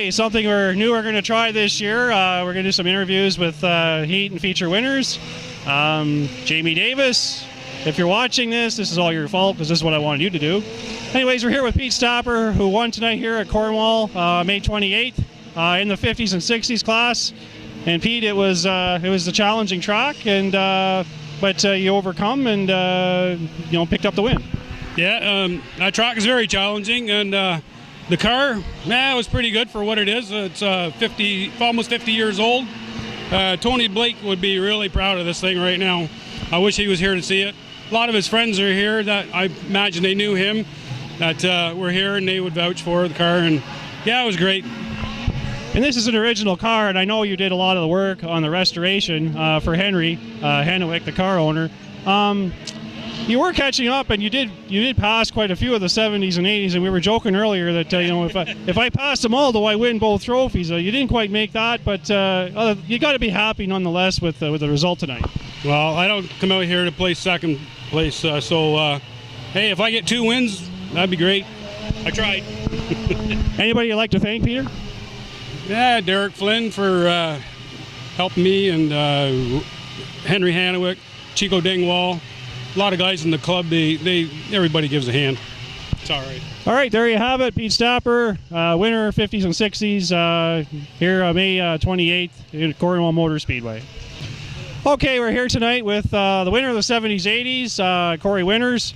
Okay, something we're going to try this year. We're going to do some interviews with heat and feature winners. Jamie Davis, if you're watching this is all your fault because this is what I wanted you to do. Anyways, we're here with Pete Stapper, who won tonight here at Cornwall, May 28th, in the 50s and 60s class. And Pete, it was a challenging track, and but you overcome and picked up the win. Yeah, that track is very challenging, and the car, was pretty good for what it is. It's almost 50 years old. Tony Blake would be really proud of this thing right now. I wish he was here to see it. A lot of his friends are here that I imagine they knew him, that were here, and they would vouch for the car. And yeah, it was great. And this is an original car, and I know you did a lot of the work on the restoration for Henry Hanowick, the car owner. You were catching up, and you did pass quite a few of the 70s and 80s, and we were joking earlier that if I pass them all, do I win both trophies? You didn't quite make that, but you got to be happy nonetheless with the result tonight. Well, I don't come out here to play second place, so hey, if I get 2 wins, that'd be great. I tried. Anybody you'd like to thank, Peter? Yeah, Derek Flynn for helping me, and Henry Hanowick, Chico Dingwall. A lot of guys in the club, everybody gives a hand. It's all right. All right, there you have it. Pete Stapper, winner 50s and 60s here on May 28th in Cornwall Motor Speedway. Okay, we're here tonight with the winner of the 70s, 80s, Corey Winters.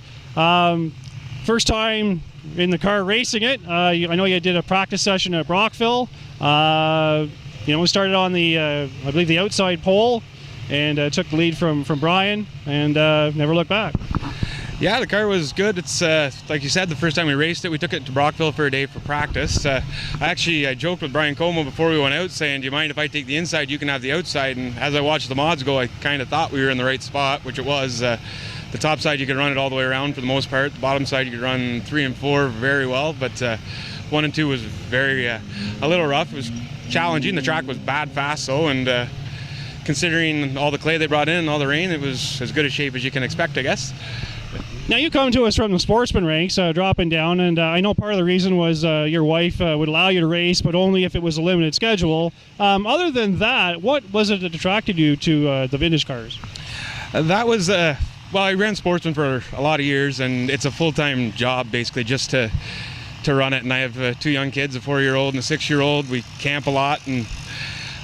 First time in the car racing it. I know you did a practice session at Brockville. We started on the, I believe, the outside pole, and took the lead from Brian, and never looked back. Yeah, the car was good. It's like you said, the first time we raced it, we took it to Brockville for a day for practice. I joked with Brian Como before we went out, saying, do you mind if I take the inside, you can have the outside? And as I watched the mods go, I kind of thought we were in the right spot, which it was. The top side, you could run it all the way around for the most part. The bottom side, you could run 3 and 4 very well, but 1 and 2 was very, a little rough. It was challenging. The track was bad fast, though, and considering all the clay they brought in and all the rain, it was as good a shape as you can expect, I guess. Now, you come to us from the sportsman ranks, dropping down, and I know part of the reason was your wife would allow you to race, but only if it was a limited schedule. Other than that, what was it that attracted you to the vintage cars? That was, I ran sportsman for a lot of years, and it's a full-time job, basically, just to run it. And I have 2 young kids, a 4-year-old and a 6-year-old. We camp a lot, and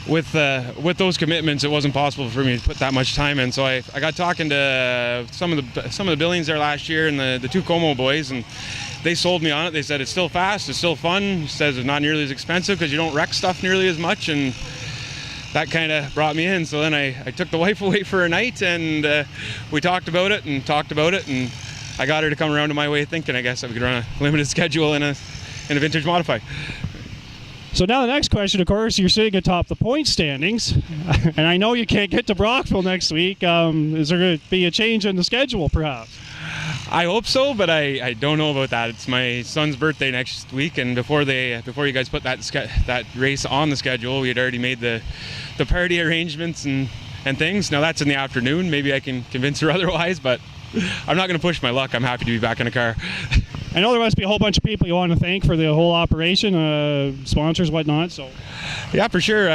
with those commitments, it wasn't possible for me to put that much time in. So I got talking to some of the Billings there last year, and the 2 Como boys, and they sold me on it. They said it's still fast, it's still fun. It says it's not nearly as expensive because you don't wreck stuff nearly as much, and that kind of brought me in. So then I took the wife away for a night, and we talked about it, and I got her to come around to my way of thinking, I guess, that we could run a limited schedule in a vintage modified. So now the next question, of course, you're sitting atop the point standings, and I know you can't get to Brockville next week. Is there going to be a change in the schedule, perhaps? I hope so, but I don't know about that. It's my son's birthday next week, and before you guys put that race on the schedule, we had already made the party arrangements and things. Now that's in the afternoon. Maybe I can convince her otherwise, but I'm not going to push my luck. I'm happy to be back in a car. I know there must be a whole bunch of people you want to thank for the whole operation, sponsors, whatnot. So, yeah, for sure.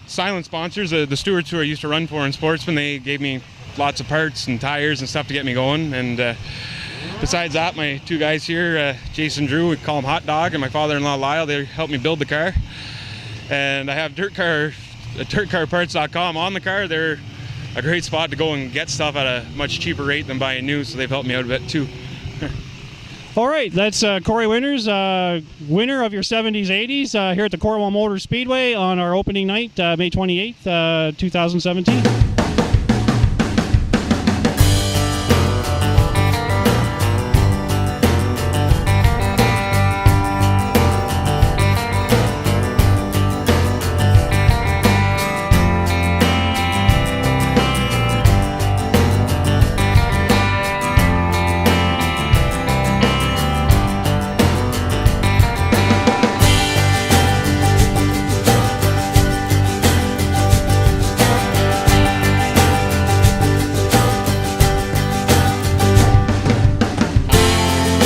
Silent sponsors, the stewards who I used to run for in Sportsman, they gave me lots of parts and tires and stuff to get me going. And besides that, my 2 guys here, Jason Drew, we call him Hot Dog, and my father-in-law Lyle, they helped me build the car. And I have dirtcarparts.com on the car. They're a great spot to go and get stuff at a much cheaper rate than buying new, so they've helped me out a bit too. All right, that's Corey Winters, winner of your 70s, 80s here at the Cornwall Motor Speedway on our opening night, May 28th, 2017.